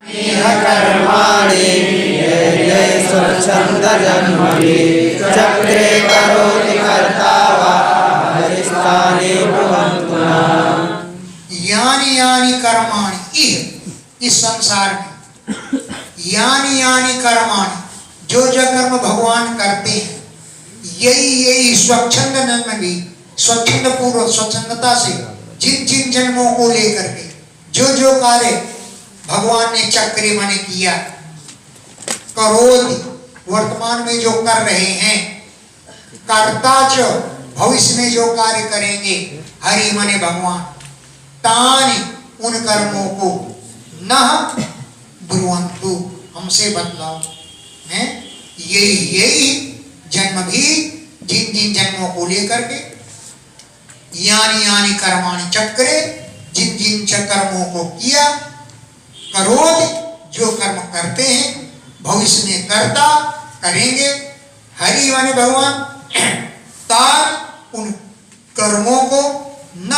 कर्माणि स्वच्छन्दजन्मभिः चक्रे करोति कर्ता वा हरिस्थाने भवन्तु नः। यानि यानि कर्माणि, इस संसार में यानि यानि कर्माणि, जो जो कर्म भगवान करते हैं, यही यही स्वच्छंद जन्म भी, स्वच्छंद पूर्वक स्वच्छंदता से जिन जिन जन्मों को लेकर के जो जो कार्य भगवान ने चक्रे माने किया, करोति वर्तमान में जो कर रहे हैं, कर्ता च भविष्य में जो कार्य करेंगे, हरि माने भगवान, तानि उन कर्मों को न ब्रुवन्तु हमसे बदलाओ है। यही जन्म भी जिन जिन जन्मों को लेकर के, यानी यानी कर्माणि चक्रे, जिन जिन कर्मों को किया, करोति जो कर्म करते हैं, भविष्य में करता करेंगे, हरि माने भगवान, तार उन कर्मों को न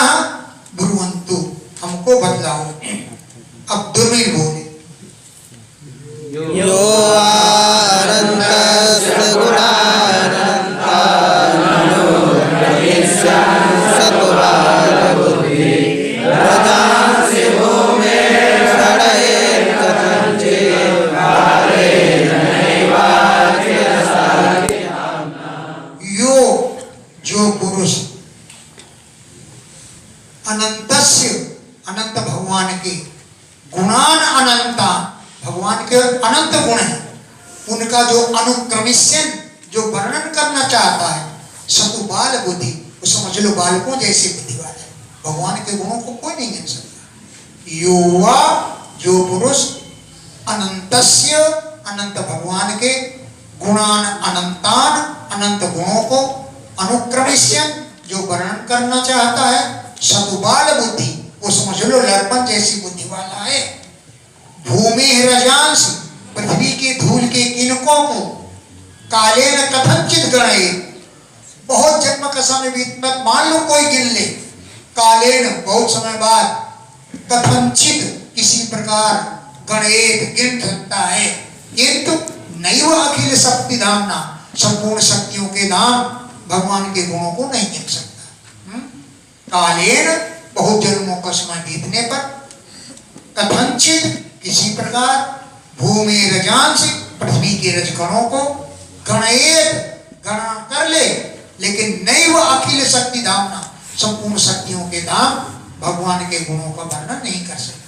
ब्रुवन्तु हमको बदलाओ। अब दुर्मिल बोले, यो अनन्तस्य गुणानन्ता मनोरमेष्यान् सत्त्वादबुद्धिः रजांसि भूमेः षडयेत् कथञ्चित् कालेन नैवाच्यसाख्यम्। यो जो पुरुष अनंतस्य अनंत भगवान के गुणान अनंता, भगवान के अनंत गुण है, उनका जो अनुक्रमिष्यन जो वर्णन करना चाहता है, सतु बाल बुद्धि, वो समझ लो बालकों जैसे बुद्धि वाला है, भगवान के गुणों को कोई नहीं गिन सकता। युवा जो पुरुष अनंतस्य अनंत भगवान के गुणान अनंतान अनंत गुणों को अनुक्रमिष्यन जो वर्णन करना चाहता है, सतुबाल बुद्धि, वो समझ लो लड़पन जैसी बुद्धि वाला है। भूमि रजांश, पृथ्वी के धूल के किनकों को, काले न कथनचित गणे, बहुत जन्म का समय बीत, मान लो कोई गिन ले, काले न बहुत समय बाद, कथनचित किसी प्रकार गणेत गिन सकता है, किंतु नैव अखिल शक्ति धामना, संपूर्ण शक्तियों के धाम भगवान के गुणों को नहीं गिन सकता। कालेन बहुत जन्मों का समय बीतने पर, कथनचित किसी प्रकार, भूमि रजांश पृथ्वी के रजगणों को, गणेत गणना कर ले, लेकिन नैव अखिल शक्ति धामना, संपूर्ण शक्तियों के धाम भगवान के गुणों का वर्णन नहीं कर सकता।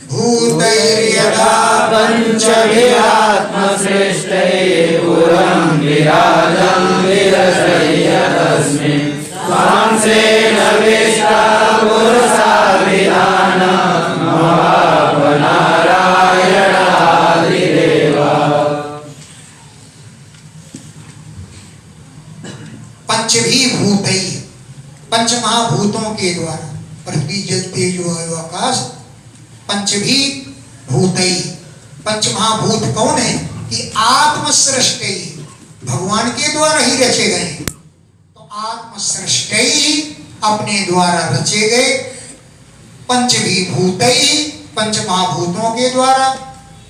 भूतैर्यथा पंचभिरात्मसृष्टैः पुरं विराजं विरचय्य तस्मिन् स्वांसेन विष्टा पुरुषाभिधानं महानारायणादिदेवा। पंचभूतैः, पंच महाभूतों के द्वारा, पृथ्वी जल तेज वायु आकाश, पंचभूतैः, पंच महाभूत कौन है कि आत्मसृष्टि, भगवान के द्वारा ही रचे गए, तो आत्मसृष्टि अपने द्वारा रचे गए, पंचभूतैः पंच महाभूतों के द्वारा,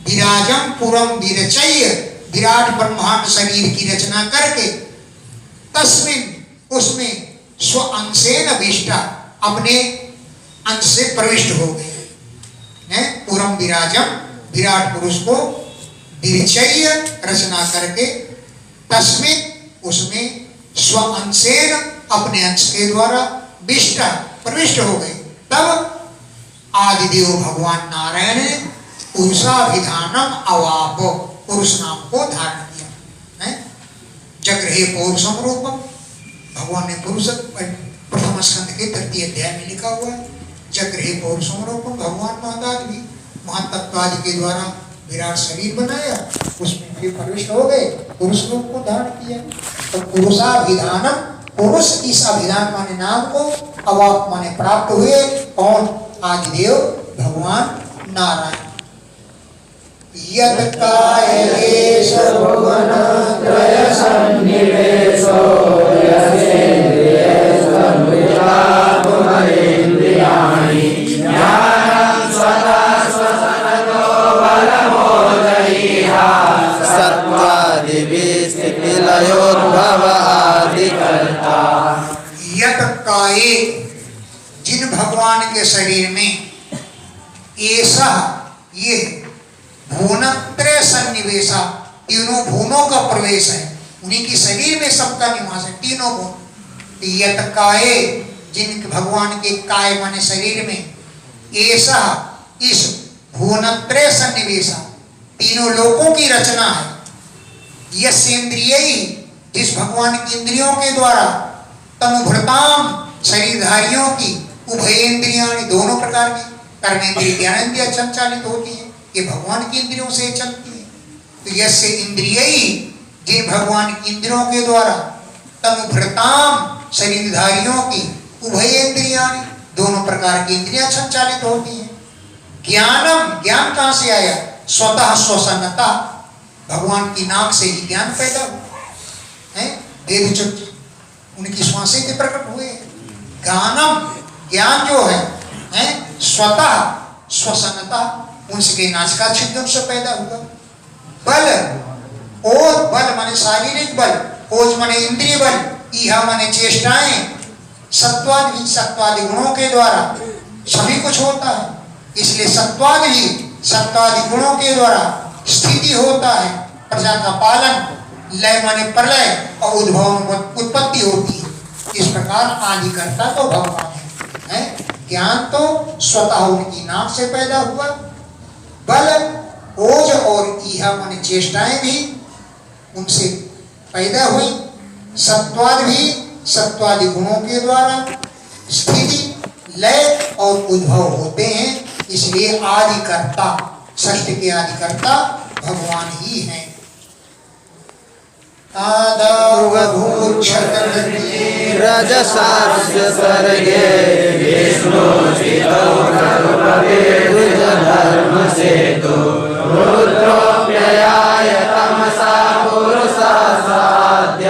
विराजम पुरम विरचय्य, विराट ब्रह्मांड शरीर की रचना करके, तस्मिन उसमें स्व अंशेन विष्टा, अपने अंश से प्रविष्ट हो गए, पुरम विराजम विराट पुरुष को विरचय्य रचना करके, तस्मिन उसमें स्व अंशेन अपने अंश के द्वारा विष्टा प्रविष्ट हो गए। तब आदिदेव भगवान नारायण ने पुरुषाभिधानम अवाप, पुरुष नाम को धारण किया है। जगृहे पौरुषम रूपम, भगवान ने पुरुष प्रथम स्कंद के तृतीय अध्याय में लिखा हुआ है, जगृहे पौरुषम रूपम, भगवान महादाज भी महातत्वादि के द्वारा विराट शरीर बनाया, उसमें फिर प्रविष्ट हो गए, पुरुष रूप को धारण किया। तो पुरुषाभिधानम, पुरुष इस अभिधान माने नाम को अवाप माने प्राप्त हुए, कौन? आदिदेव भगवान नारायण। यत् कायेश भुवनत्रय सन्निवेशो यस्येन्द्रियेषु तन्विता पुमरेन्द्रियाणि ज्ञानं स्वतः स्वसनतो ऐसा ये भुवनत्रय सन्निवेशा, तीनों भुवनों का प्रवेश है, उन्हीं की शरीर में सबका निवास है, तीनों भुवन। यत काये, जिन भगवान के काय माने शरीर में, ऐसा इस भुवनत्रय सन्निवेशा, तीनों लोकों की रचना है। यस इंद्रिय, जिस भगवान की इंद्रियों के द्वारा, तनुभृताम, शरीरधारियों की, उभयेंद्रियां, दोनों प्रकार की, कर्मेंद्रिय ज्ञानेंद्रिय संचालित होती है, ये भगवान की इंद्रियों से चलती है। तो यस्य इंद्रिय, जे भगवान की इंद्रियों के द्वारा, तनुभृताम, शरीरधारियों की, उभयेंद्रियां, दोनों प्रकार की इंद्रियां संचालित होती हैं। ज्ञानम, ज्ञान कहां से आया? स्वतः स्वसन्नता, भगवान की नाक से ही ज्ञान पैदा हुआ है। वेद चुट उनकी श्वासें के प्रकट हुए। ज्ञानम, ज्ञान जो है स्वतः स्वसन्नता, उनसे नासिका छिद्र से पैदा हुआ। बल, ओज, बल माने शारीरिक बल, ओज माने इंद्रिय बल, इहा माने चेष्टाएं, सत्वादि, सत्वादि गुणों के द्वारा सभी कुछ होता है। इसलिए सत्वादि, सत्वादि गुणों के द्वारा स्थिति होता है, प्रजा का पालन, लय माने प्रलय और उद्भव उत्पत्ति होती है। इस प्रकार आदिकर्ता तो भगवान है। ज्ञान तो स्वतः उनकी नाक से पैदा हुआ। बल, ओज और इहा माने चेष्टाएं भी उनसे पैदा हुई। सत्वाद भी सत्वादि गुणों के द्वारा स्थिति, लय और उद्भव होते हैं। इसलिए आदिकर्ता, सृष्टि के आदिकर्ता भगवान ही हैं। रजसास्य सर्गे विष्णुचितो धर्मसेतु रुद्रोऽप्ययाय तमसा पुरुषा साध्य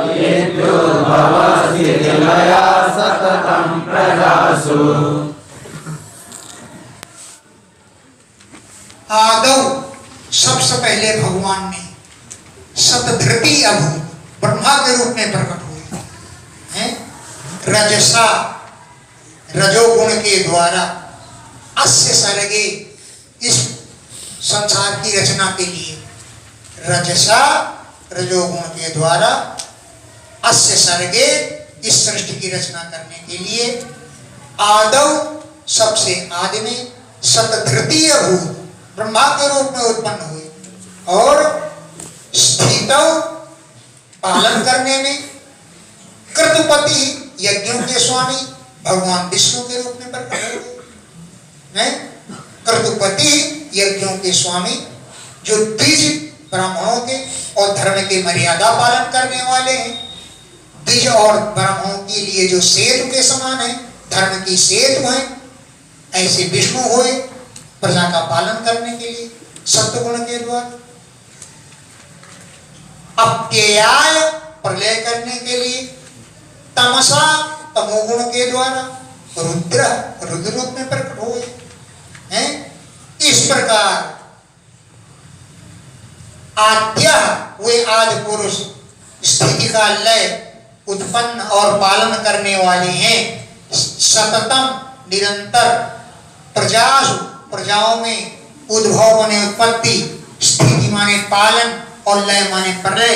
विद्युद्भवस्थितिलया सततं प्रजासु। आदौ, सबसे पहले भगवान ने सतधृति अभु, ब्रह्मा के रूप में प्रकट हुए हैं। रजसा, रजोगुण के द्वारा, अस्य सर्गे, इस संसार की रचना के लिए, रजसा, रजोगुण के द्वारा, अस्य सर्गे, इस सृष्टि की रचना करने के लिए, आदौ, सबसे आदि में, सतधृति अभु, ब्रह्मा के रूप में उत्पन्न हुए और स्थितौ, पालन करने में, कृतपति, यज्ञों के स्वामी भगवान विष्णु के रूप में प्रकट हुए। कृतपति, यज्ञों के स्वामी, जो द्विज ब्राह्मणों के और धर्म के मर्यादा पालन करने वाले हैं। द्विज और ब्राह्मणों के लिए जो सेतु के समान है, धर्म की सेतु है, ऐसे विष्णु हुए प्रजा का पालन करने के लिए सत्वगुण के द्वारा। अप्ययाय, प्रलय करने के लिए, तमसा, तमोगुण के द्वारा, रुद्र, रुद्र रूप में प्रकट हुए हैं। इस प्रकार आद्य, वे आदि पुरुष, स्थिति का लय, उत्पन्न और पालन करने वाले हैं। सततम, निरंतर, प्रजासु, प्रजाओं में, उद्भव माने उत्पत्ति, स्थिति माने पालन और लय माने प्रलय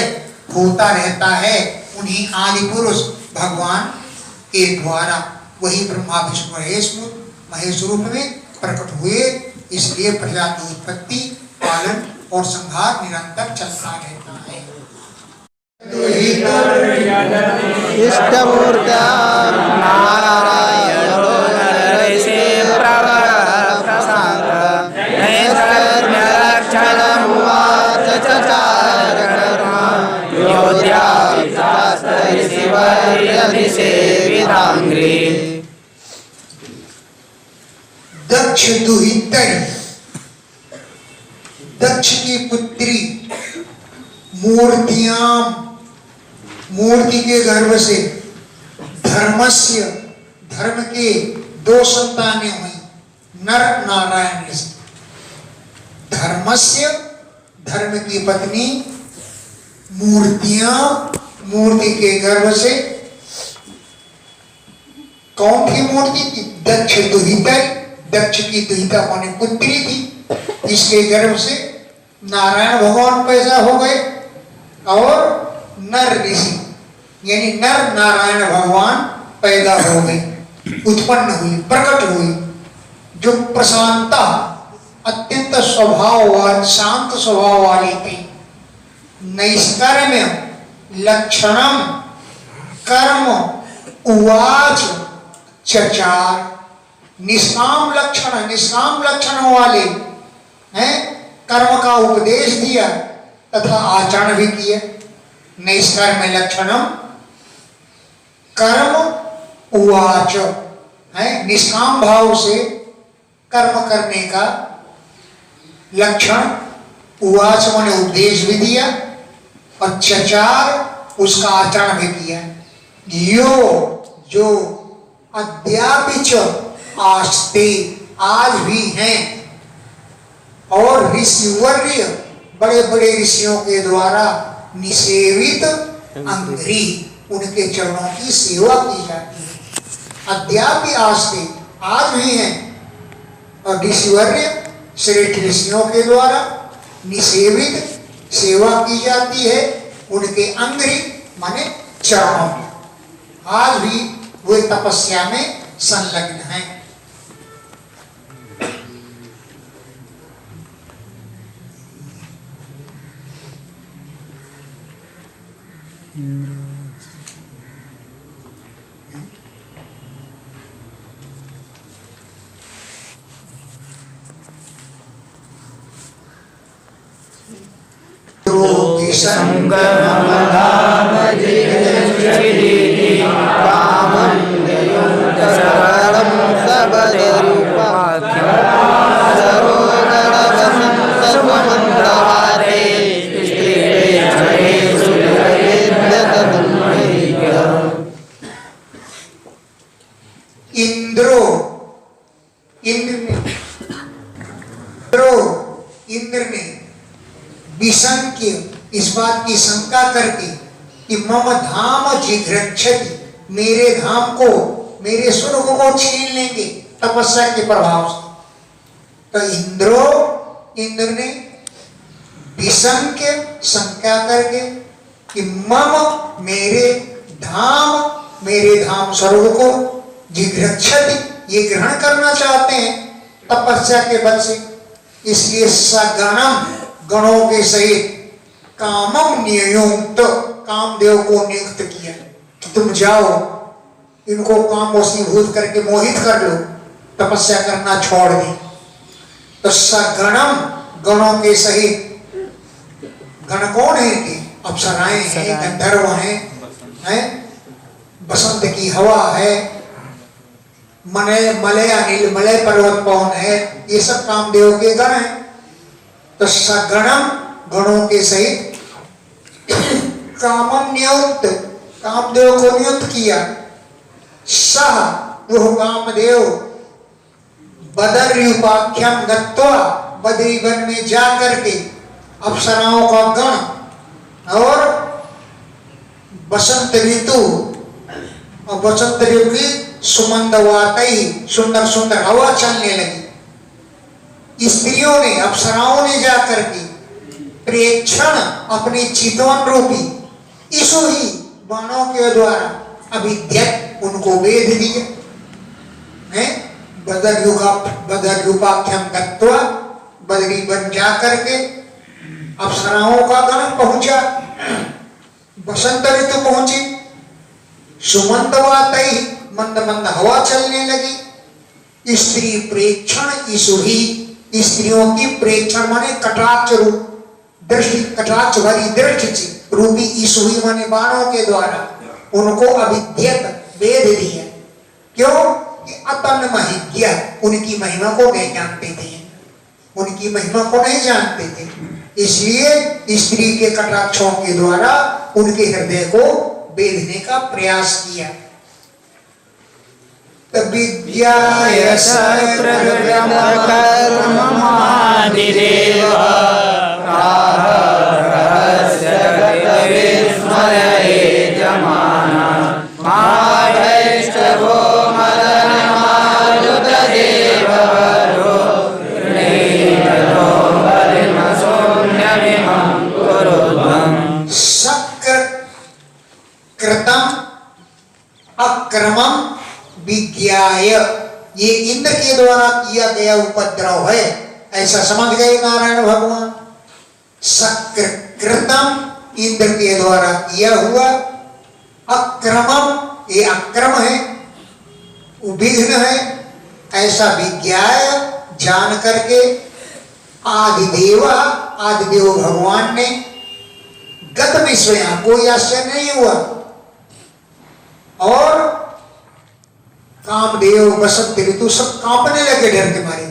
होता रहता है उन्हीं आदि पुरुष भगवान के द्वारा। वही ब्रह्मा विष्णु महेश रूप में प्रकट हुए। इसलिए प्रजा की उत्पत्ति, पालन और संहार निरंतर चलता रहता है। इष्टमूर्ता नारायणो नरसे प्रवर प्रसाद नैष्कर्म्यलक्षणमुवाच चचार कर्म योध्याभिषेविधांग्री। दक्ष दुहितरी, दक्ष की पुत्री मूर्ति के गर्भ से धर्मस्य, धर्म के दो संतानें हुई, नर नारायण से। धर्मस्य, धर्म की पत्नी, मूर्ति के गर्भ से। कौन थी मूर्ति की? दक्ष दुहितर, दक्ष की दुहिता माने पुत्री थी, इसके गर्भ से नारायण भगवान पैदा हो गए और नर ऋषि यानी नर नारायण भगवान पैदा हो गए, उत्पन्न हुई, प्रकट हुई, जो प्रशांता अत्यंत स्वभाव शांत स्वभाव वाली थी। नैष्कर्म्य लक्षणम कर्म उवाच चचार, निष्काम लक्षण वाले हैं, कर्म का उपदेश दिया तथा आचरण भी किया। नैष्कर्म्य लक्षणम कर्म उवाच है, निष्काम भाव से कर्म करने का लक्षण, उवाच माने उपदेश भी दिया और चचार उसका आचरण भी किया। यो जो अद्यापिच आस्ते आज भी हैं और ऋषिवर्य बड़े बड़े ऋषियों के द्वारा निसेवित अंग्री उनके चरणों की सेवा की जाती है। अद्यापि आस्ते आज भी हैं और ऋषिवर्य श्रेष्ठ ऋषियों के द्वारा निसेवित सेवा की जाती है उनके अंग्री माने चरणों में। आज भी वे तपस्या में संलग्न हैं। इंद्र ने विशंक्य इस बात की शंका करके कि मम धाम जिघ्रक्षति, मेरे धाम को मेरे स्वर्ग को छीन लेंगे तपस्या के प्रभाव से। तो इंद्र ने विशंक्य शंका करके कि मम मेरे धाम स्वर्ग को जिघ्रक्षति, ये ग्रहण करना चाहते हैं तपस्या के बल से, इसलिए सगणम गणों के सहित कामम नियुक्त, कामदेव को नियुक्त किया कि तुम जाओ इनको काम वशीभूत करके मोहित कर लो, तपस्या करना छोड़ दे। तो सगणम गणों के सहित, गण कौन है कि अप्सराएं हैं, गंधर्व हैं, बसंत की हवा है, मलय अनिल मलय पर्वत पवन है, ये सब कामदेव के गण हैं। तो सगणम गणों के सहित कामम नियुक्त, कामदेव को नियुक्त किया। सह वह कामदेव बदर्युपाख्यम गत्वा, बद्री वन में जा करके अप्सराओं का गण और बसंत ऋतु और बसंत ऋतु की सुमंदवातई सुंदर सुंदर हवा चलने लगी। स्त्रियों ने अप्सराओं ने जाकर के प्रेक्षण अपने चितवन रूपी ईशु ही बाणों के द्वारा अभिद्यत उनको वेद दिए। बदर्युपाख्यम गत्वा, बदरी बन जा करके अप्सराओं का गण पहुंचा, बसंत ऋतु पहुंची, सुमंदवातई मंद मंद हवा चलने लगी। स्त्री प्रेक्षण ईशु ही, स्त्रियों की प्रेक्षण माने कटाक्ष रूप दृष्टि, कटाक्ष भरी दृष्टि रूपी ईशु ही माने बाणों के द्वारा उनको अभिद्यत वेद दिया। क्यों कि अतन महिज्ञा, उनकी महिमा को नहीं जानते थे, उनकी महिमा को नहीं जानते थे, इसलिए स्त्री के कटाक्षों के द्वारा उनके हृदय को बेधने का प्रयास किया। विद्याय माधैष्टभो मदनमारुतदेवः के द्वारा किया गया उपद्रव है, ऐसा समझ गए नारायण भगवान। शक्र कृतम इंद्र के द्वारा किया हुआ, अक्रमम ये अक्रम है, विघ्न है, ऐसा विज्ञाय जान करके आदिदेव भगवान ने गत में स्वयं कोई आश्चर्य नहीं हुआ। और कामदेव बसंत ऋतु सब कांपने लगे डर के मारे,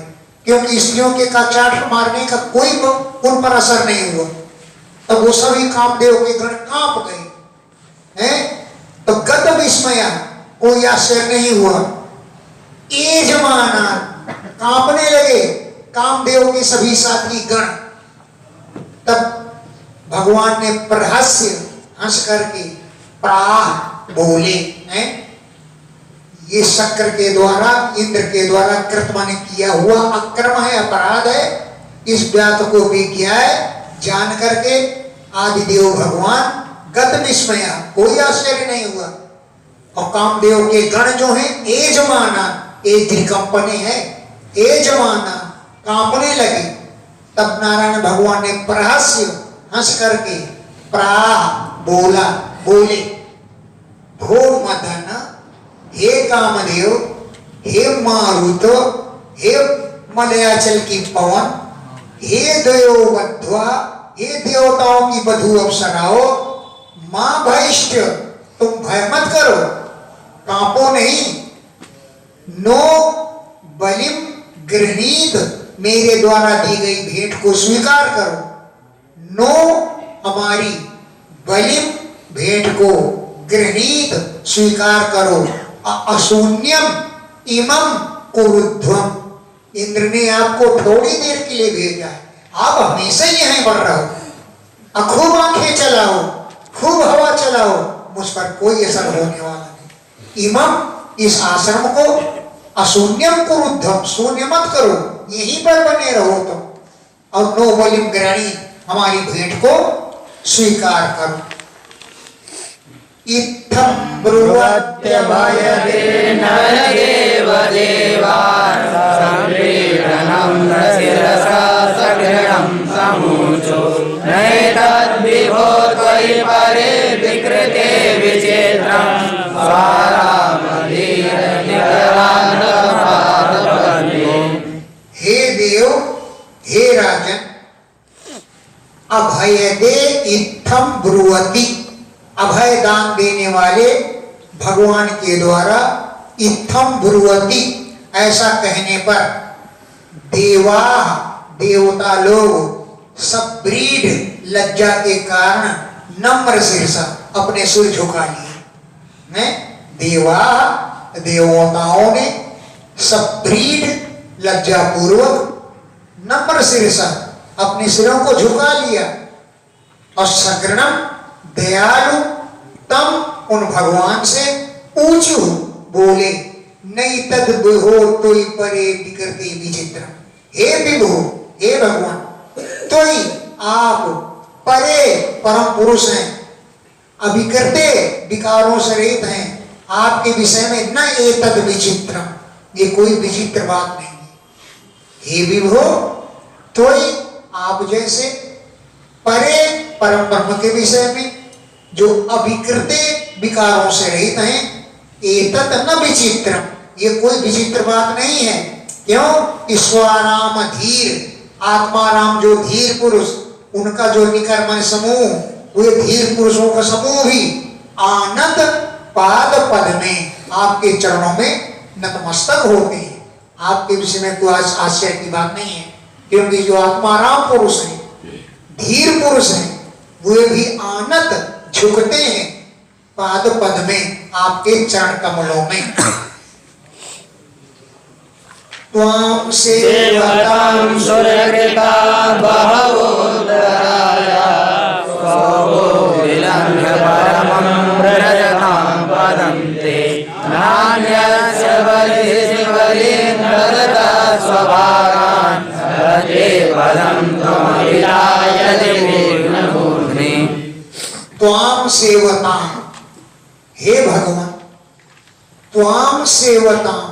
क्योंकि स्त्रियों के का चाट मारने का कोई उन पर असर नहीं हुआ। तब वो सभी कामदेव के गण कांप गए हैं। तो गत विस्मया कोई आश्चर्य नहीं हुआ। एजमाना कांपने लगे कामदेव के सभी साथी गण। तब भगवान ने प्रहस्य हंस करके प्राह बोले हैं, ये शक्र के द्वारा इंद्र के द्वारा कृतमा ने किया हुआ अक्रम है, अपराध है। इस बात को विज्ञाय जान करके आदिदेव भगवान गत विस्मया कोई आश्चर्य नहीं हुआ। और कामदेव के गण जो हैं एजमाना, एक कंपनी है, एजमाना कांपने लगे। तब नारायण भगवान ने प्रहस्य हंस करके प्राह बोले, भो मदन, हे कामदेव, हे मारुत, हे मलयाचल की पवन, हे देववध्वा, हे देवताओं की वधू अप्सराओ, मां भयष्ट, तुम भय मत करो, कांपो नहीं। नो बलिम गृहीत, मेरे द्वारा दी गई भेंट को स्वीकार करो। नो हमारी बलिम भेंट को गृहीत स्वीकार करो। अशून्यम इमम कुरुध्वम, इंद्र ने आपको थोड़ी देर के लिए भेजा है, आप हमेशा ही यहीं बढ़ रहो, खूब आंखें चलाओ, खूब हवा चलाओ, मुझ पर कोई असर होने वाला नहीं। इमम इस आश्रम को, अशून्यम कुरुध्वम शून्य मत करो, यहीं पर बने रहो तुम। और नो बलिम ग्रहणी, हमारी भेंट को स्वीकार करो। इत्थं ब्रुवत्यभयते नरदेव देवान् सम्पीडनं शिरसा सगृहं समूचो नैतद्विभो त्वयि परे विकृते विचित्रं स्वारामधीरनिकरान्धपादपन्यो। हे देव, हे राजन, अभय दे इत्थम ब्रुवति, अभय दान देने वाले भगवान के द्वारा इत्थम ब्रुवति ऐसा कहने पर देवा देवता लोग सब ब्रीड लज्जा के कारण नम्र शीर्षा अपने सिर झुका लिए। देवा देवताओं ने सब ब्रीड लज्जा पूर्वक नम्र शीर्षा अपने सिरों को झुका लिया। और सगृणम दयालु तम उन भगवान से ऊंचू बोले, नहीं तद विभो तोई परे विकृति विचित्र। हे विभो, हे भगवान, तोई आप परे परम पुरुष हैं, अभिकृते विकारों से रहित हैं, आपके विषय में न एतद विचित्र, ये कोई विचित्र बात नहीं है। हे विभो, तोई आप जैसे परे परम ब्रह्म के विषय में जो अभिकृते विकारों से रहित हैं, एतत् न विचित्र, ये कोई विचित्र बात नहीं है। क्यों? ईश्वराम धीर, आत्माराम जो धीर पुरुष, उनका जो निकर्मण समूह, वे धीर पुरुषों का समूह भी आनंद पाद पद में आपके चरणों में नतमस्तक होते हैं। आपके विषय में कोई आश्चर्य की बात नहीं है, क्योंकि जो आत्माराम पुरुष है, धीर पुरुष है, वे भी आनंद झुकते हैं पाद पद में आपके चरण कमलों में। त्वां सेवतां सुरकृता बहवो दराया स्वो विलम्य परमं व्रजतां पदं ते नान्यस्य बलिन्द्रदत्ता स्वभागान् भजे पदं त्वमविलायते पूर्णपूर्णे। त्वां सेवतां, हे भगवान, त्वां सेवतां,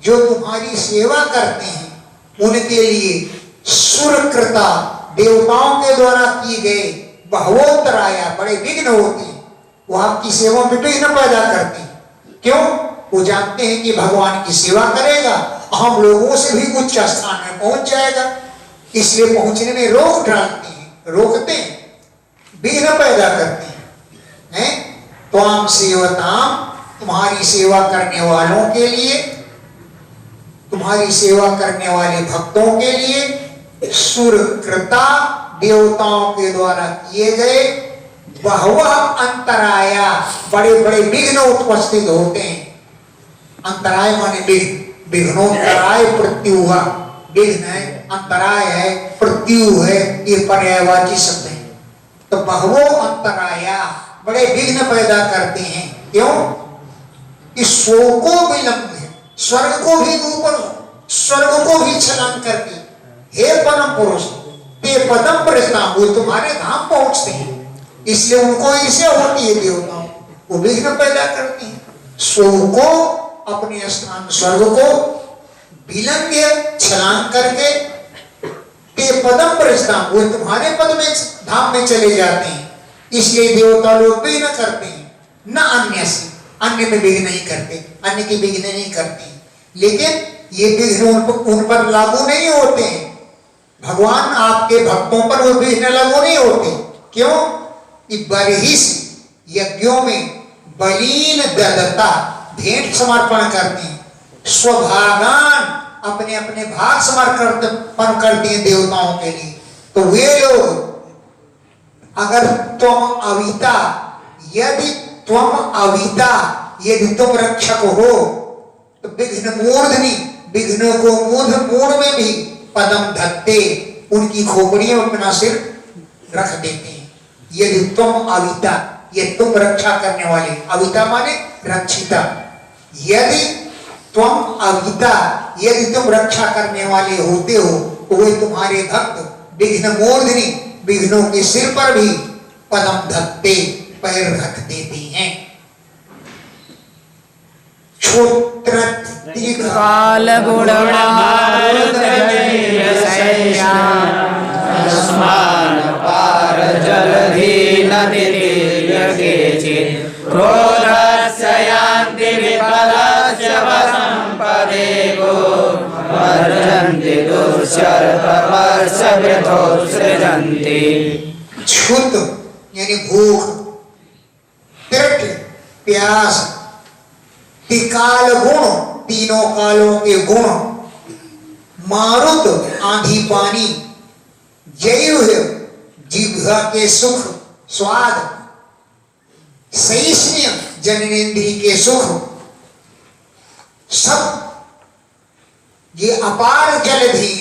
जो तुम्हारी सेवा करते हैं उनके लिए सुरकृता देवताओं के द्वारा किए गए बहवोत्तराया बड़े विघ्न होते हैं। वो आपकी सेवा में विघ्न पैदा करते हैं। क्यों? वो जानते हैं कि भगवान की सेवा करेगा हम लोगों से भी उच्च स्थान में पहुंच जाएगा, इसलिए पहुंचने में रोक डालते हैं, रोकते हैं, विघ्न पैदा करते हैं। त्वाम सेवताम, तुम्हारी सेवा करने वालों के लिए, तुम्हारी सेवा करने वाले भक्तों के लिए सुरकृता देवताओं के द्वारा किए गए बहवः अंतराया बड़े बड़े विघ्न उपस्थित होते हैं। अंतराय माने विघ्न, विघ्नोत्तराय प्रत्युहा, विघ्न है, अंतराय है, प्रत्यु है, ये पर्यायवाची शब्द है। तो बहवो अंतराया बड़े विघ्न पैदा करते हैं। क्यों? इस स्व को विलंब है, स्वर्ग को भी ऊपर, स्वर्ग को भी छलांग करके हे परम पुरुष ते पदम प्रस्ताव, वो तुम्हारे धाम पहुंचते हैं, इसलिए उनको ईर्ष्या होती है देवताओं, वो विघ्न पैदा करते हैं। स्व को अपने स्थान स्वर्ग को विलंब छलांग करके ते पदम प्रस्ताव, वो तुम्हारे पद में धाम में चले जाते हैं, इसलिए देवता लोग विघ्न करते हैं। न अन्य से, अन्य में विघ्न नहीं करते, अन्य की विघ्न नहीं करते, लेकिन ये विघ्न उन पर लागू नहीं होते हैं। भगवान आपके भक्तों पर वो विघ्न लागू नहीं होते। क्यों? कि बरहिस यज्ञों में बलीन ददता भेंट समर्पण करते हैं, स्वभागान अपने अपने भाग समर्पण करते हैं देवताओं के लिए। तो वे लोग, अगर तुम अविता, यदि तुम अविता, यदि तुम रक्षक हो तो विघ्न मूर्धनि, विघ्नों को मूढ़ में भी पदम धत्ते, उनकी खोपड़ी में अपना सिर रख देते हैं। यदि तुम अविता, ये तुम रक्षा करने वाले, अविता माने रक्षिता, यदि तुम अविता, यदि तुम रक्षा करने वाले होते हो तो वे तुम्हारे भक्त विघ्न मूर्धनि, विघ्नों के सिर पर भी पदम धत्ते, पैर रख देते हैं। काल गुण पार जलधि नदी क्रोधस्य यान्ति विपदस्य वसंपदेगो वर्जन्ति दुष्यर्पवर्ष वृथो सृजन्ति। क्षुत यानी भूख, तृट प्यास, त्रिकाल गुण तीनों कालों के गुण, मारुत आंधी पानी, जैव जिह्वा के सुख स्वाद, सहिष्णु जननेन्द्रिय के सुख, सब ये अपार जलधि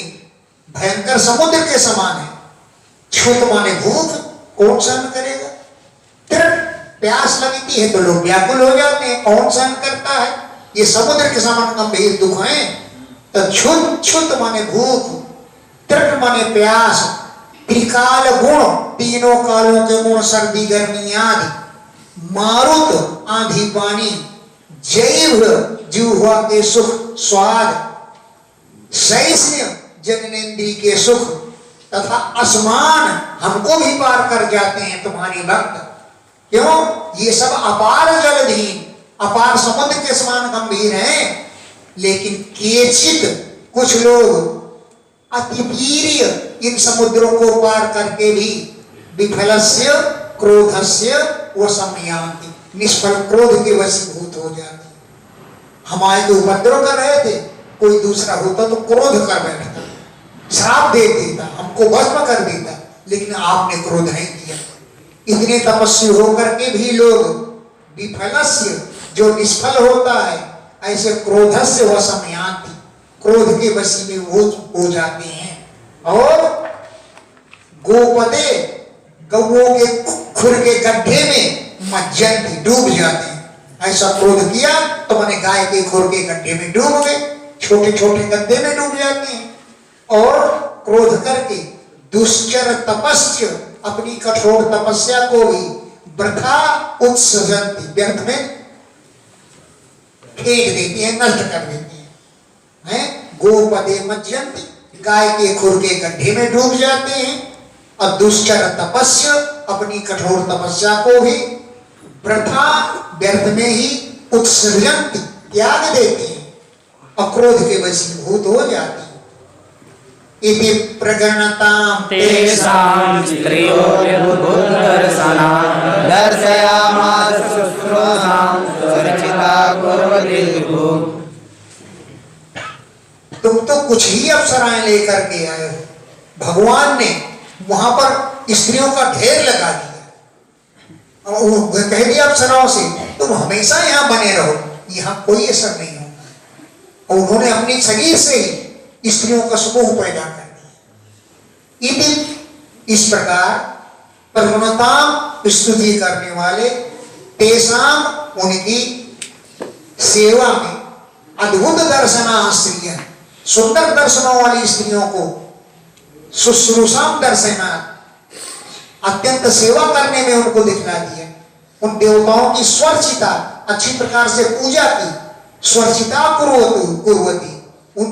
भयंकर समुद्र के समान है। क्षुत माने भूख, कौन सहन करेगा? तृप्त प्यास लगती है तो लोग व्याकुल हो जाते हैं, कौन सहन करता है? ये समुद्र के समान गंभीर दुख है। तो क्षुत माने भूख, तृप्त माने प्यास, त्रिकाल गुण तीनों कालों के गुण, सर्दी गर्मी आदि, मारुत आंधी पानी, जैव जिह्वा के सुख स्वाद, सहिष्णु जननेन्द्रिय के सुख, तथा असमान हमको भी पार कर जाते हैं तुम्हारे भक्त। क्यों? ये सब अपार जलधीन, अपार समुद्र के समान गंभीर हैं। लेकिन केचित कुछ लोग अति वीर्य इन समुद्रों को पार करके भी विफलस्य क्रोधस्य वशमयान्ति, निष्फल क्रोध के वशीभूत हो जाते। हमारे तो उपद्रव कर रहे थे, कोई दूसरा होता तो क्रोध कर बैठता, श्राप दे देता, हमको भस्म कर देता, लेकिन आपने क्रोध नहीं किया। इतने तपस्वी होकर के भी लोग विफलस्य, जो निष्फल होता है, ऐसे क्रोधस्य वशमयान्ति, क्रोध के वशी में वो हो जाते हैं। और गोपदे, गौओं के खुर के गड्ढे में मज्जन्ति, डूब जाते हैं। ऐसा क्रोध किया तो मैंने गाय के खुर के गड्ढे में डूब गए, छोटे छोटे गड्ढे में डूब जाते हैं। और क्रोध करके दुष्चर तपस्या, अपनी कठोर तपस्या को भी वृथा उत्सृजन्ति, व्यर्थ में फेंक देती है, नष्ट कर देती है। हैं, गोपदे मज्जन्ति, गाय के खुर के गड्ढे में डूब जाते हैं। और दुष्चर तपस्या, अपनी कठोर तपस्या को भी वृथा व्यर्थ में ही उत्सर्जन्ति, त्याग देते हैं, अक्रोध के वशीभूत हो जाते हैं। इति प्रगणतां तेषां स्त्रियो विबुधदर्शनां दर्शयामास शुश्रूषां चर्चिता कुर्वती विभुः। तुम तो कुछ ही अप्सराएं लेकर के आए हो, भगवान ने वहां पर स्त्रियों का ढेर लगा दिया और वो कह दिया अप्सराओं से तुम हमेशा यहाँ बने रहो, यहाँ कोई असर नहीं होगा। और उन्होंने अपने शरीर से ही स्त्रियों का समूह पैदा कर दिया। इस प्रकार प्रगुणतां स्तुति करने वाले तेषां उनकी सेवा में अद्भुत दर्शना स्त्रियां, सुंदर दर्शनों वाली स्त्रियों को शुश्रूषाम दर्शना, अत्यंत सेवा करने में उनको दिखला दिया। उन देवताओं की स्वरचिता, अच्छी प्रकार से पूजा की, स्वरचिता कुर्वती, उन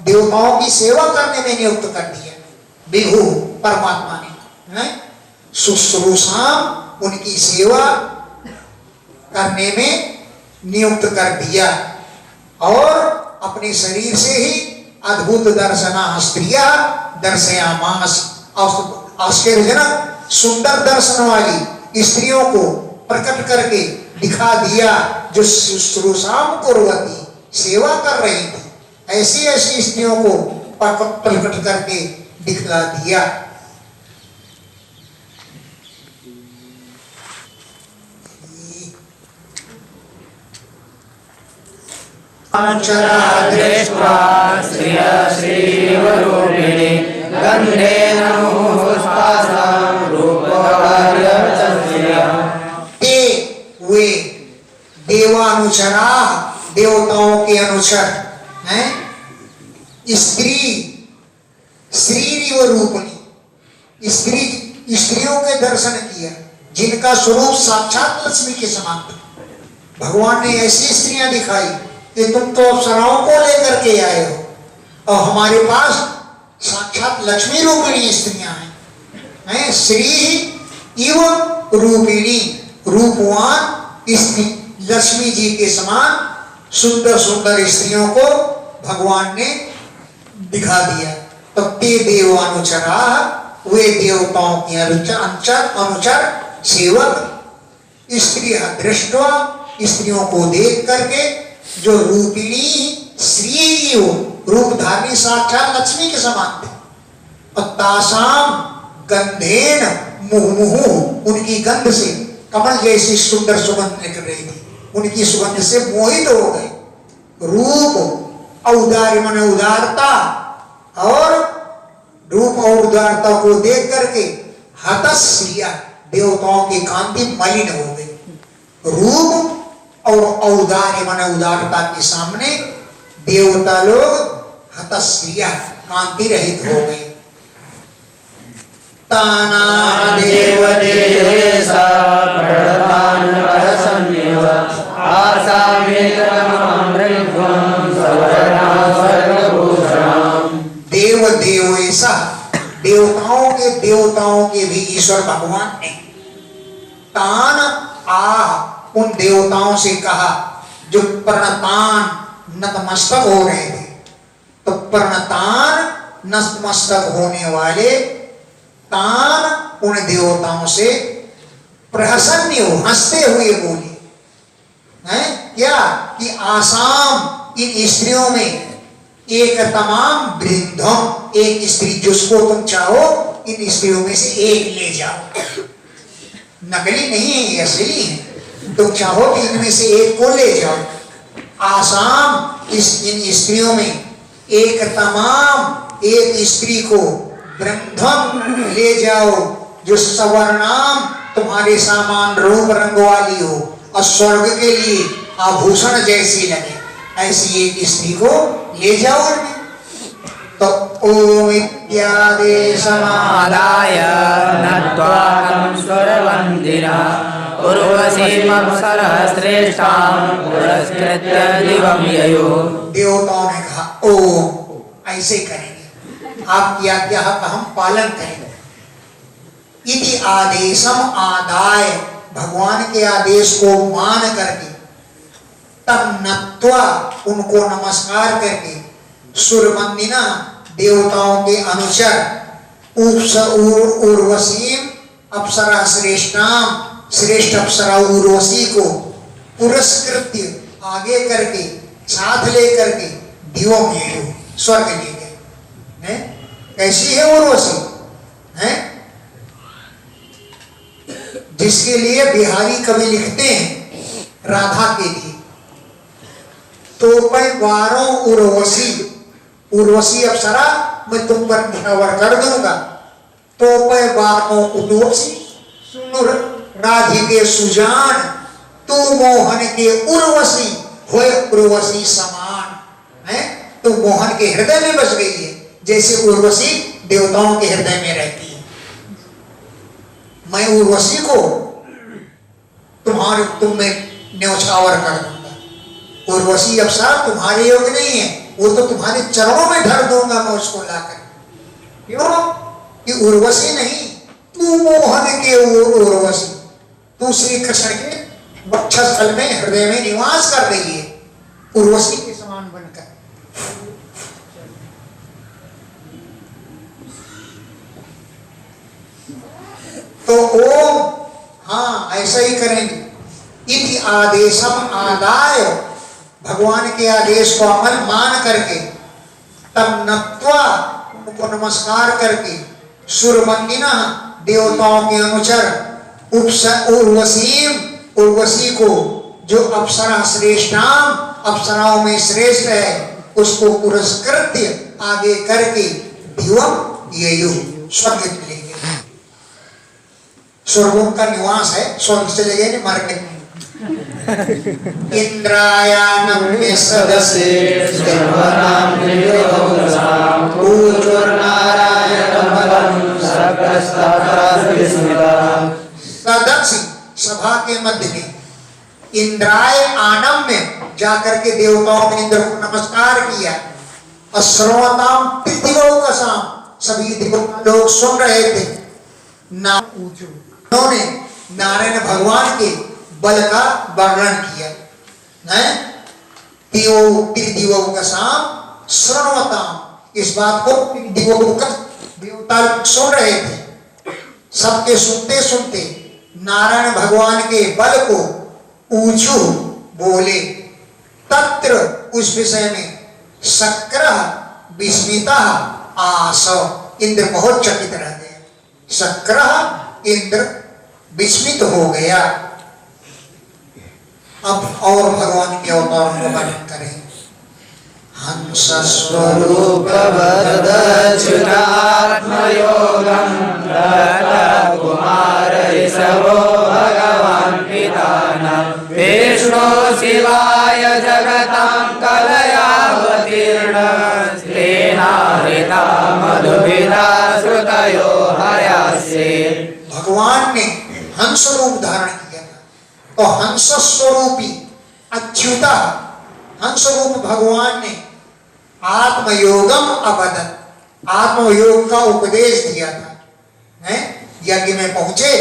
देवताओं की सेवा करने में नियुक्त कर दिया विभु परमात्मा ने। शुश्रूषाम, उनकी सेवा करने में नियुक्त कर दिया और अपने शरीर से ही अद्भुत दर्शना स्त्रिया दर्शयामास, आश्चर्यजनक सुंदर दर्शन वाली स्त्रियों को प्रकट करके दिखा दिया, जो शुश्रूषाम कुर्वती, सेवा कर रही थी। ऐसी ऐसी स्त्रियों को प्रकट करके दिखला दिया। अक्षरा दृष्ट्वा श्रिया श्रीवरूपिणी गन्धेन मुहुस्तासां रूपवर्यवचस्या। वे देवानुचरा, देवताओं के अनुचर हैं, स्त्री रूपणी स्त्रियों के दर्शन किया जिनका स्वरूप साक्षात लक्ष्मी के समान था। भगवान ने ऐसी स्त्रियां दिखाई कि तुम तो अप्सराओं को लेकर के आए हो और हमारे पास साक्षात लक्ष्मी रूपिणी स्त्रियां हैं। श्री इव रूपिणी, रूपवान स्त्री, लक्ष्मी जी के समान सुंदर सुंदर स्त्रियों को भगवान ने दिखा दिया। तो ते देवानुचरा, वे देवताओं के अनुचर सेवक स्त्री दृष्टवा, स्त्रियों को देख करके, जो रूपिणी श्री रूपधारी साक्षात लक्ष्मी के समान थे, और तासाम गंधेन मुहुमुहु, उनकी गंध से कमल जैसी सुंदर सुगंध निकल रही थी, उनकी सुगंध से मोहित हो गए। रूप औदार्य मन उदारता, और रूप और उदारता को देख करके हतश्रिया, देवताओं की कांति मलिन हो गई। रूप और औदार्य मन उदारता के सामने देवता लोग हतश्रिया, कांति रहित हो गए। ताना देव देवेशा प्रदान परसन्निव आसामेतमं मृग्वं सवर्णा सर्वभूषणम्। देव देवेशा, देवताओं के भी ईश्वर भगवान ने तान उन देवताओं से कहा जो प्रणतान नतमस्तक हो रहे थे। तो प्रणतान नतमस्तक होने वाले तान उन देवताओं से प्रहसन्य हंसते हुए बोले हैं क्या कि आसाम, इन स्त्रियों में एक तमाम वृद्धम, एक स्त्री जिसको तुम चाहो इन स्त्रियों में से एक ले जाओ। नकली नहीं है, ये असली है। तुम चाहो कि इनमें से एक को ले जाओ। आसाम, इन स्त्रियों में एक तमाम एक स्त्री को ब्रह्मम ले जाओ, जो सवर्णाम, तुम्हारे सामान रूप रंग वाली हो और स्वर्ग के लिए आभूषण जैसी लगे, ऐसी एक स्त्री को ले जाओ। तो ओम इत्यादेशमादाय नत्वा तं स्वरवन्दिना उर्वशीमप्सरः श्रेष्ठां पुरस्कृत्य दिवं ययुः। देवताओं ने कहा ओ ऐसे करेंगे, आपकी आज्ञा का हम पालन करेंगे। इति आदेशम आदाय, भगवान के आदेश को मान करके, तब नत्वा उनको नमस्कार करके, सुरवंदिना देवताओं के अनुचर, उर्वशीम अप्सरा श्रेष्ठाम, श्रेष्ठ अप्सरा उर्वशी को पुरस्कृत्य आगे करके, साथ लेकर के दिवम ययुः, स्वर्ग ले गए। कैसी है उर्वशी? हैं जिसके लिए बिहारी कवि लिखते हैं राधा के लिए, तो मैं वारों उर्वशी, उर्वशी अप्सरा मैं तुम पर निशावर कर दूंगा, तो मैं वारों उर्वशी सुन राधिके सुजान, तू मोहन के उर्वशी होए उर्वशी समान। है तो मोहन के हृदय में बस गई है, जैसे उर्वशी देवताओं के हृदय में रहती है। मैं उर्वशी को तुम में न्यौछावर कर दूंगा। उर्वशी अप्सरा तुम्हारे योग नहीं है, वो तो तुम्हारे चरणों में धर दूंगा मैं उसको लाकर। क्यों कि उर्वशी नहीं, तू मोहन के उर्वशी, तू श्री कृष्ण के वक्षस्थल में हृदय में निवास कर रही है उर्वशी के समान बनकर। तो ओम, हाँ ऐसा ही करेंगे। इति आदेशम आदाय, भगवान के आदेश को अमल मान करके, तब नत्वा उनको नमस्कार करके, सुरवंदिना देवताओं के अनुचर, उर्वशीम उर्वशी को जो अप्सरा श्रेष्ठाम, अप्सराओं में श्रेष्ठ है, उसको पुरस्कृत्य आगे करके दिवम ययुः, स्वर्ग चले गए। स्वर्गों का निवास है, स्वर्ग चले गए नहीं मर गए। इंद्रायानम्य सदस्य सर्वनाम नियोगसां पूर्वनारायणमलं सकलस्तत्रास्मिता। सदस्य सभा के मध्य में इंद्राय आनम में जाकर के देवताओं ने इंद्र को नमस्कार किया। अश्रवताम दिवोकसाम, सभी लोग सुन रहे थे। उन्होंने नारायण भगवान के बल का वर्णन किया है। त्रिदिवोकसाम श्रवताम, इस बात को देवता सुन रहे थे। सबके सुनते सुनते नारायण भगवान के बल को ऊंचू बोले। तत्र उस विषय में शक्र विस्मिता आस, इंद्र बहुत चकित रह गए। शक्र इंद्र विस्मित हो गया। अब और भगवान के अवतार को वर्णन करें। हंस स्वरूप वरदच्युतात्मयोगं कुमार ऋषभो भगवान् पितानः विष्णु शिवाय जगतां कलयावतीर्णस्तेनाहृता मधुभिदा श्रुतयो हयास्ये। भगवान ने हंस रूप धारण किया था, तो हंस स्वरूपी अच्युता हंस रूप भगवान ने आत्मयोगम अवदन, आत्मयोग का उपदेश दिया था। यज्ञ में पहुंचे,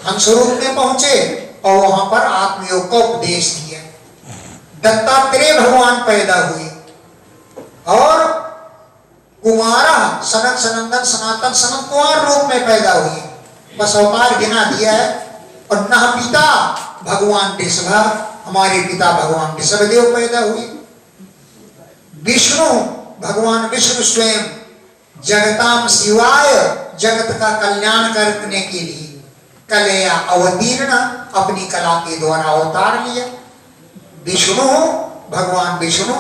हंस रूप में पहुंचे और वहां पर आत्मयोग का उपदेश दिया। दत्तात्रेय भगवान पैदा हुए और कुमारा सनत सनंदन सनातन सनत कुमार रूप में पैदा हुए। बस अवतार गिना दिया है। और न पिता भगवान ऋषभ, हमारे पिता भगवान ऋषभदेव पैदा हुए। विष्णु भगवान विष्णु स्वयं जगताम शिवाय, जगत का कल्याण करने के लिए कलया अवतीर्ण, अपनी कला के द्वारा अवतार लिया। विष्णु भगवान विष्णु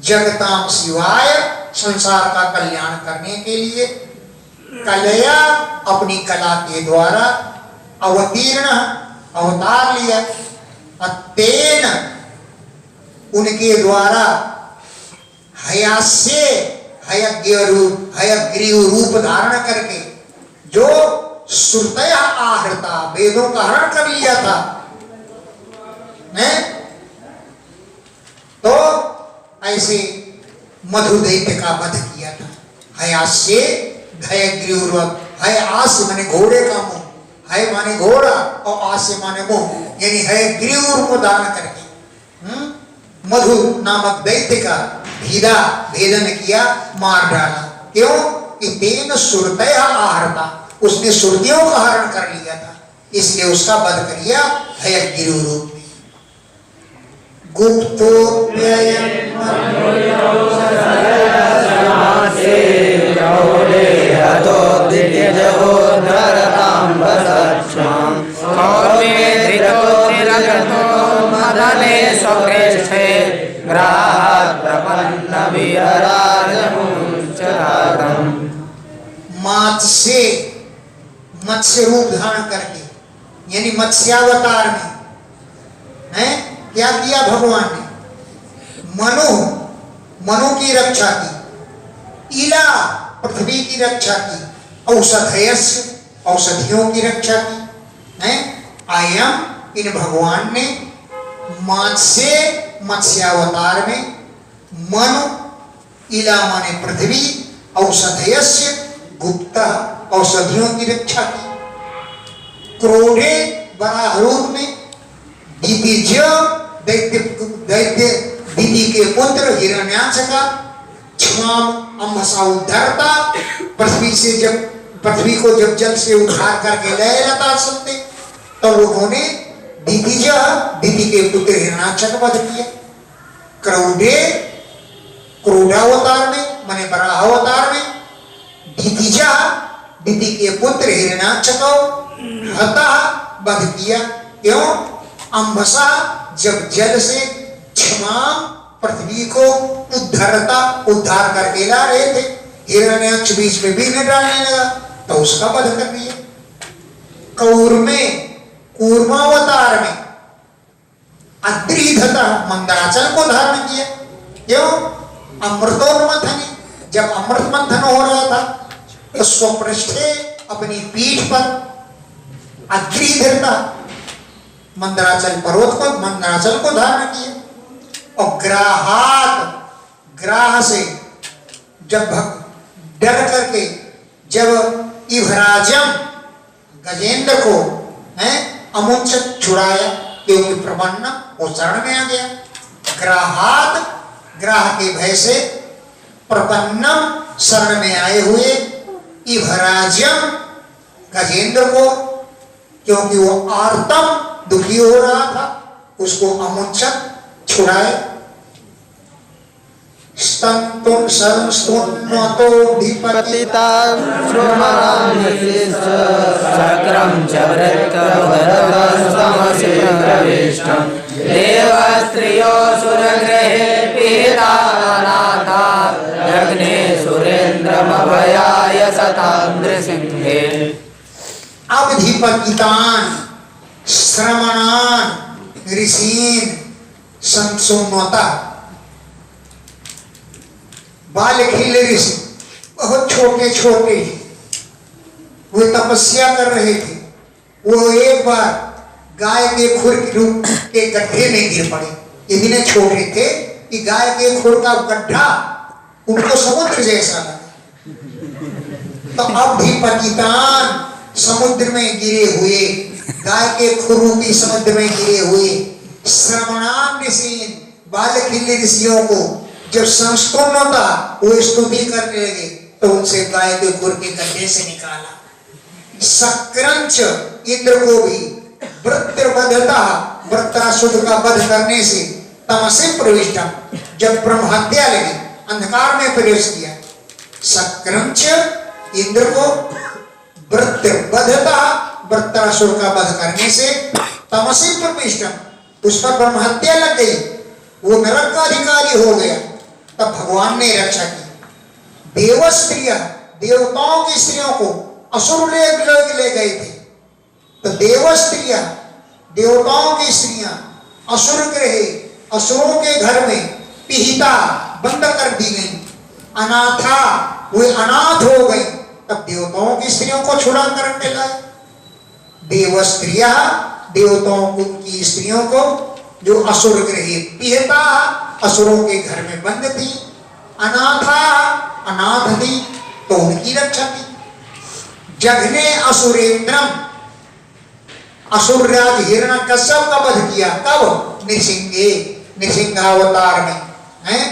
जगताम शिवाय, संसार का कल्याण करने के लिए, कलया अपनी कला के द्वारा, अवतीर्ण अवतार लिया। तेन उनके द्वारा हयास्य हयग्रीव रूप धारण करके, जो श्रुतया आहृता, वेदों का हरण कर लिया था, है। तो ऐसे मधु दैत्य का वध किया था। हयास्य हयग्रीव, हय आस माने घोड़े का मुंह, हय माने घोड़ा और आस्य माने मुंह, यानी हयग्रीव को दान करके मधु नामक दैत्य का भेदन किया, मार डाला। क्यों? कि तेन सुरतय आहरता, उसने सुरतियों का हरण कर लिया था, इसलिए उसका वध कर लिया हयग्रीव रूप में। गुप्तो मत्स्य रूप धारण करके, यानी मत्स्यावतार में है क्या किया भगवान ने? मनु की रक्षा की, इला पृथ्वी की रक्षा की, औषधियों की रक्षा की है। आयम इन भगवान ने मत्स्यावतार में मनु इला माने पृथ्वी, औषधयस्य गुप्ता औषधियों की रक्षा की। क्रोधे बराह रूप में दितिज दैत्य दिति के पुत्र हिरण्याक्ष का क्षमाम अम्बसा उद्धारता, पृथ्वी को जब जल से उद्धार करके ले जाता सुनते, तो उन्होंने दिति के पुत्र हिरण्याक्ष का वध किया। क्रोधावतार में माने बराहावतार में दिति के पुत्र हिरण्याक्ष को हता वध किया। क्यों? अम्बसा जब जल से क्षमा पृथ्वी को उद्धार करके ला रहे थे, हिरण्याक्ष बीच में विघ्न डालने लगा, तो उसका वध कर दिया। कूर्मावतार में अद्रिधता मंदराचल को धारण किया। क्यों? अमृतोन्मथनी, जब अमृत मंथन हो रहा था तो स्वपृष्ठे अपनी पीठ पर अग्रिधरता मंदराचल को धारण किया। और ग्राह से जब डर करके जब इवराजम गजेंद्र को अमुंचक छुड़ाया, क्योंकि प्रपन्न वो शरण में आ गया। ग्राह के भय से प्रपन्नम शरण में आए हुए इवराजम गजेंद्र को, क्योंकि वो आर्तम दुखी हो रहा था, उसको अमुंचक छुड़ाए। देवस्त्रियो सुरगृहे पीतानाथा जग्ने सुरेन्द्रमभयाय सतान्द्रसिंहे। अवधिपतितान श्रमणान ऋषीन संसोमता, बालखिल ऋषि बहुत छोटे छोटे वो तपस्या कर रहे थे। वो एक बार गाय के खुर के गड्ढे में गिर पड़े। इतने छोटे थे कि गाय के खुर का गड्ढा उनको समुद्र जैसा लगा। तो अब भी पतितान समुद्र में गिरे हुए, गाय के खुरों की समुद्र में गिरे हुए श्रवणान ऋषि बालखिल्य ऋषियों को जब संस्तुन होता वो स्तुति करने लगे, तो उनसे गाय के खुर के गड्ढे से निकाला। सक्रंच इंद्र को भी वृत्रासुर का वध करने से तमसे प्रविष्ट, जब ब्रह्म हत्या लगी अंधकार में प्रवेश किया। सक्रंच इंद्र को वृत्रासुर का वध करने से तमसे प्रविष्ट, उस पर ब्रह्म हत्या लग गई, वो नरक का अधिकारी हो गया। तब भगवान ने रक्षा की। देवस्त्रिया देवताओं की स्त्रियों को असुर ले गए थे, तो देवस्त्रिया देवताओं की स्त्रियां असुर गृहे असुरों के घर में पिहिता बंद कर दी गई। अनाथा वे अनाथ हो गई, तब देवताओं की स्त्रियों को छुड़ा कर लाए। देवस्त्रिया देवताओं की स्त्रियों को जो असुर गृहे पिहता, असुरों के घर में बंद थी, अनाथा अनाथ थी, तो उनकी रक्षा की। जघने असुरेंद्रम, असुरराज हिरण्यकश्यप का वध किया। कब? नृसिंहे, नृसिंहावतार में हैं,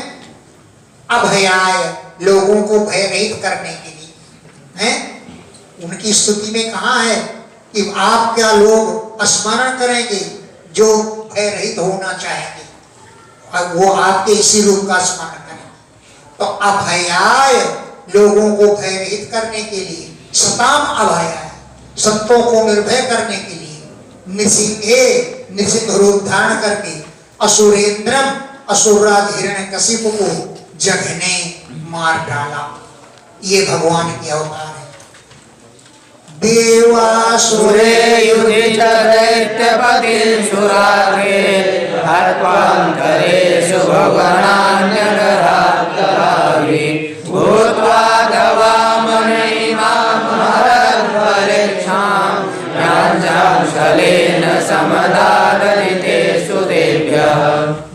अभयाय, लोगों को भयरहित करने के लिए हैं। उनकी स्तुति में कहा है कि आप क्या लोग स्मरण करेंगे जो भयरहित होना चाहेंगे, और वो आपके इसी रूप का स्मरण करें। तो अभयाय, लोगों को भयरहित करने के लिए, सताम अभयाय, संतों को निर्भय करने के लिए, नृसिंहे, नृसिंह रूप धारण करके, असुरेंद्रम, असुरराज हिरण्यकशिपु को जघने मार डाला। ये भगवान के अवतार है। देवासुरे युधिष्ठ दैत्यपति सुरारे हर्पान्तरेषु भगवान्यनरात्तराभि भूत्वा दवामनैमां महरद्परीक्षां याञ्जाशलेन समदादलितेषु देभ्यः।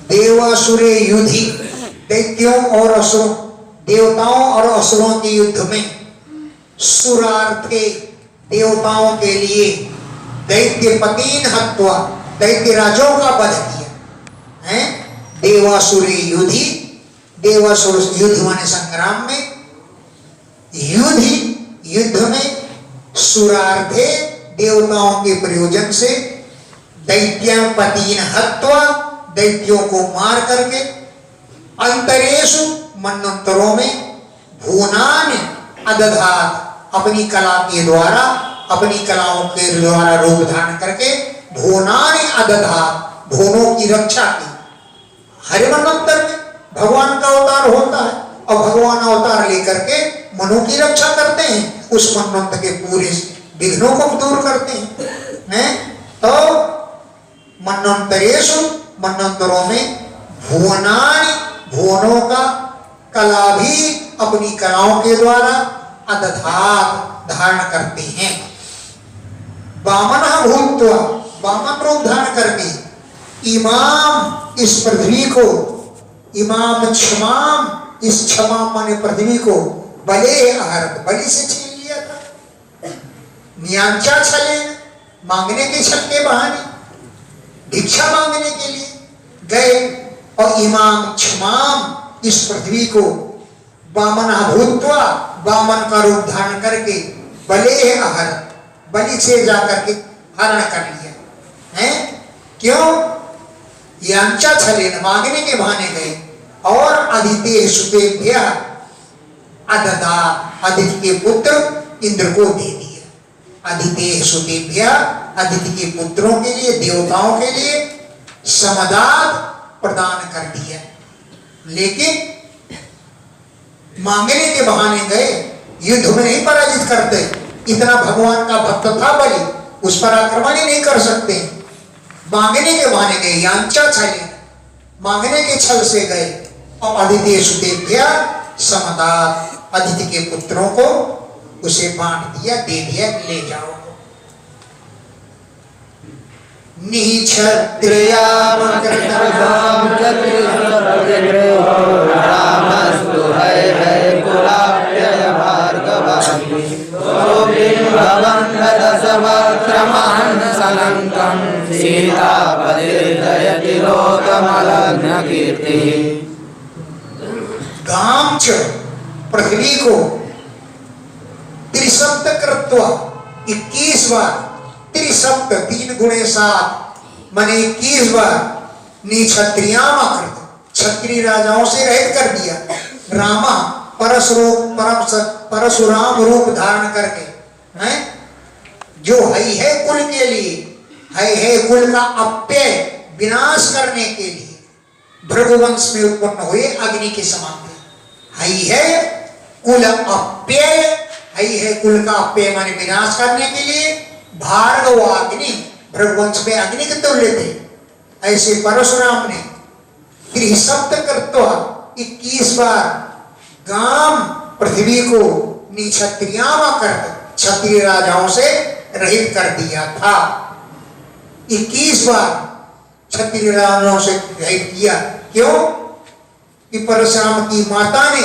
देवासुरे युधि, दैत्यों और असुरों, देवताओं और असुरों के युद्ध में सुरार्थे, देवताओं के लिए, दैत्यपतीन हत्वा, दैत्य राजों का वध किया है। देवासुरे युधि, देवासुर युद्ध माने संग्राम में, युधि युद्ध में, सुरार्थे देवताओं के प्रयोजन से, दैत्यपतीन हत्वा, दैत्यों को मार करके, अंतरेषु मन्वंतरों में, भुवनान अदधात, अपनी कला के द्वारा, अपनी कलाओं के द्वारा रूप धारण करके, भुवनान अदधात, भुवनों की रक्षा की। हर मनवंतर में भगवान का अवतार होता है और भगवान अवतार लेकर के मनु की रक्षा करते हैं, उस मनवंतर के पूरे विघ्नों को दूर करते हैं। तो मनवंतरेषु, मनवंतरों में, भुवनानि, भुवनों का, कला भी अपनी कलाओं के द्वारा, अदधात, धारण करते हैं। वामन भूत्वा, वामन रूप धारण करके, इमाम, इस पृथ्वी को, इमाम क्षमाम, इस क्षमा माने पृथ्वी को, बले आहरत, बलि से छीन लिया था। नियांचा छले, मांगने के छल के बहाने, भिक्षा मांगने के लिए गए, और इमाम क्षमाम, इस पृथ्वी को, वामन भूत्वा, वामन का रूप धारण करके, बले आहरत, बलि से जाकर के हरण कर लिया है। क्यों? यांचा छलेन, मांगने के बहाने गए, और अदिते सुतेभ्य अददा, अदिति के पुत्र इंद्र को दे दिया। अदिते सुतेभ्य, अदिति के पुत्रों के लिए, देवताओं के लिए समदाद प्रदान कर दिया। लेकिन मांगने के बहाने गए, युद्ध में नहीं पराजित करते। इतना भगवान का भक्त था बलि, उस पर आक्रमण ही नहीं कर सकते। मांगने के बहाने गए, यांचा छले, मांगने के छल से गए, और अदिति सुतेभ्य समदात, अदिति के पुत्रों को उसे बांट दिया, दे दिया, ले जाओ। रामस्तु है कुलाप्यय भार्गवामि सलंकं सीतापतिर्जयति लोकमलग्नकीर्तिः। गाम च, पृथ्वी को, त्रिसप्त कृत्वा, 21 बार, त्रिसप्त 3 गुणे 7 माने 21 बार, निक्षत्रियामाकृत, क्षत्रिय राजाओं से रहित कर दिया। रामा, परशुराम रूप धारण करके, हैं, जो है कुल के लिए, है कुल का अप्यय विनाश करने के लिए, भृगुवंश में उत्पन्न हुए अग्नि के समान थे। है कुल अप्यय, है कुल का अप्यय माने विनाश करने के लिए, भार्गव अग्नि, भृगुवंश में अग्नि के तुल्य थे। ऐसे परशुराम ने त्रिसप्त कृत्वा, 21 बार गाम, पृथ्वी को, निक्षत्रियामाकृत, क्षत्रिय राजाओं से रहित कर दिया था। 21 बार क्षत्रिय राजाओं से भेंट किया। क्यों कि परशुराम की माता ने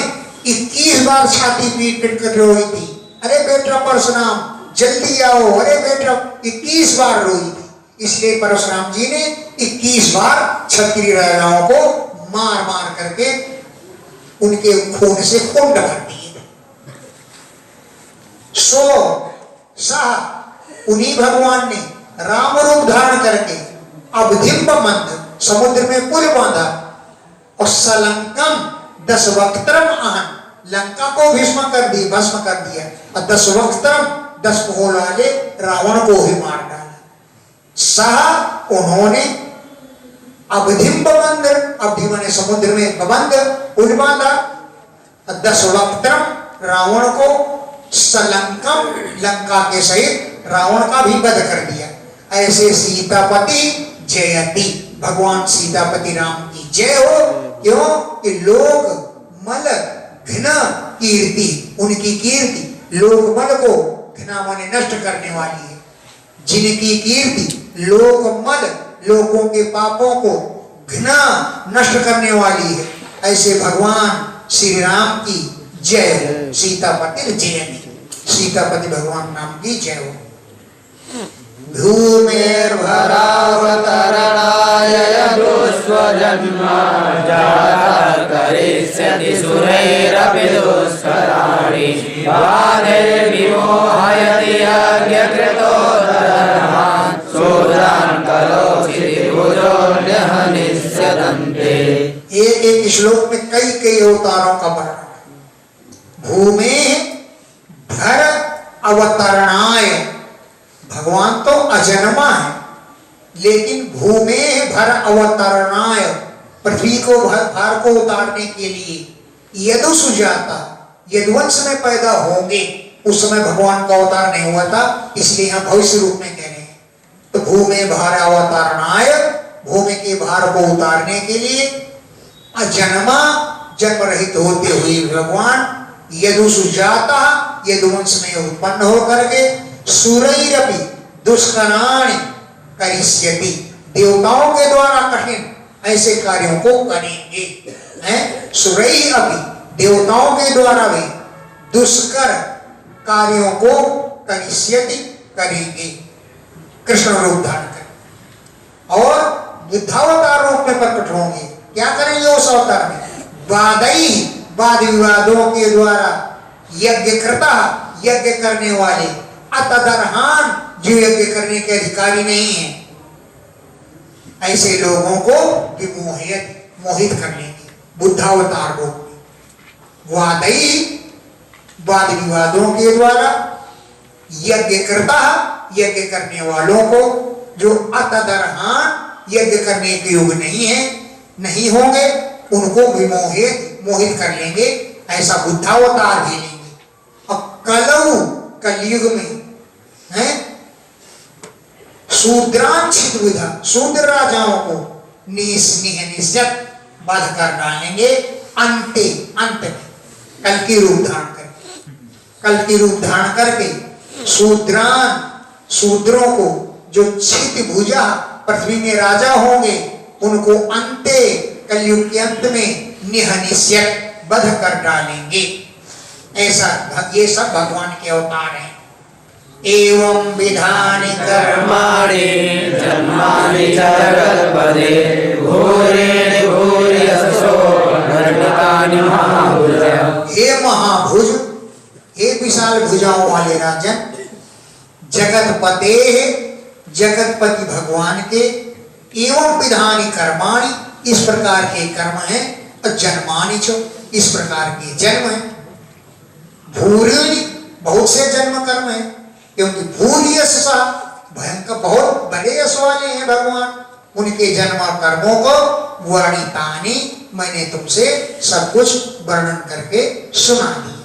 21 बार छाती पीट पीट कर रोई थी, अरे बेटा परशुराम जल्दी आओ, अरे बेटा 21 बार रोई थी। इसलिए परशुराम जी ने 21 बार क्षत्रिय राजाओं को मार मार करके उनके खून से कुंड भर दिए। सो साह उन्हीं भगवान ने राम रूप धारण करके अवधिम्ब मंद समुद्र में पुल बांधा और सलंकम 10 वक्त्रम आहन, लंका को भस्म कर दिया और 10 वक्त्रम 10 कोल वाले रावण को भी मार डाला। सह उन्होंने अवधिम्ब बंद, अवधि माने समुद्र में बंद पुल बांधा, 10 वक्त्रम रावण को, सलंकम लंका के सहित रावण का भी वध कर दिया। ऐसे सीतापति जयति, भगवान सीतापति राम की जय हो। क्यों कि लोक मल घृणा कीर्ति, उनकी कीर्ति लोक मल को, घृणा माने नष्ट करने वाली है, जिनकी कीर्ति लोक मल लोगों के पापों को घृणा नष्ट करने वाली है, ऐसे भगवान श्री राम की जय हो। सीतापति जयति, सीतापति भगवान नाम की जय हो। भूमेर्भरावतरणाय यदुस्वजन्मा जाता करिष्यति सुरैरपि दुष्कराणि बाधैर्विमोहयति यज्ञकृतो धर्मान् शूद्रान् करोति त्रिभुजोऽन्यः निस्यदन्ते। एक एक श्लोक में कई कई अवतारों का वर्णन है। भूमे भर अवतरणाय, भगवान तो अजन्मा है, लेकिन भूमे भर अवतरणाय, पृथ्वी को भार को उतारने के लिए यदु सुजाता, यदुवंश में पैदा होंगे, उस समय भगवान का अवतार नहीं हुआ था, इसलिए हम भविष्य रूप में कह रहे हैं। तो भूमे भार अवतरणाय, भूमि के भार को उतारने के लिए अजन्मा जन्म रहित होते हुए भगवान यदु सुजाता, यदुवंश में उत्पन्न होकर के सुरैरपि दुष्कराणि करिष्यति, देवताओं के द्वारा कठिन ऐसे कार्यों को करेंगे। हैं सुरैरपि, देवताओं के द्वारा भी दुष्कर कार्यों को करिष्यति, करेंगे, कृष्ण रूप धारण कर और बुद्धावतार रूप में प्रकट होंगे। क्या करेंगे उस अवतार में? वादई, वाद विवादों के द्वारा, यज्ञ कृता, यज्ञ करने वाले, अतदर्हान, जो यज्ञ करने के अधिकारी नहीं है, ऐसे लोगों को मोहित कर लेंगे बुद्धावतार रूप में। वादई, वाद विवादों के द्वारा, यज्ञ करता, यज्ञ करने वालों को, जो अतदर्हान, यज्ञ करने के योग्य नहीं है, नहीं होंगे, उनको मोहित कर लेंगे, ऐसा बुद्धावतार भी लेंगे। और कलऊ, कलयुग में है शूद्रांचित विधा, शूद्र राजाओं को निश्चित बाध कर डालेंगे। अंत में कल की रूप धारण करके, कल की रूप धारण करके शूद्रों को, जो क्षित भुजा पृथ्वी में राजा होंगे, उनको अंते कलयुग के अंत में निश्चित वध कर डालेंगे। ऐसा ये सब भगवान के अवतार हैं। एवं विधानि कर्माणि जन्मानि च कल्पते भूरि भूर्यश्वो घटितानि महाभुज। हे महाभुज, हे विशाल भुजाओं वाले राजन, जगतपते, जगतपति भगवान के एवं विधानि कर्माणि, इस प्रकार के कर्म हैं, और जन्मानि च, इस प्रकार के जन्म हैं। भूरि, बहुत से जन्म कर्म हैं, क्योंकि भूरि यश, भयंकर बहुत बड़े यश वाले हैं भगवान, उनके जन्म कर्मों को वर्णितानि, मैंने तुमसे सब कुछ वर्णन करके सुना दिया।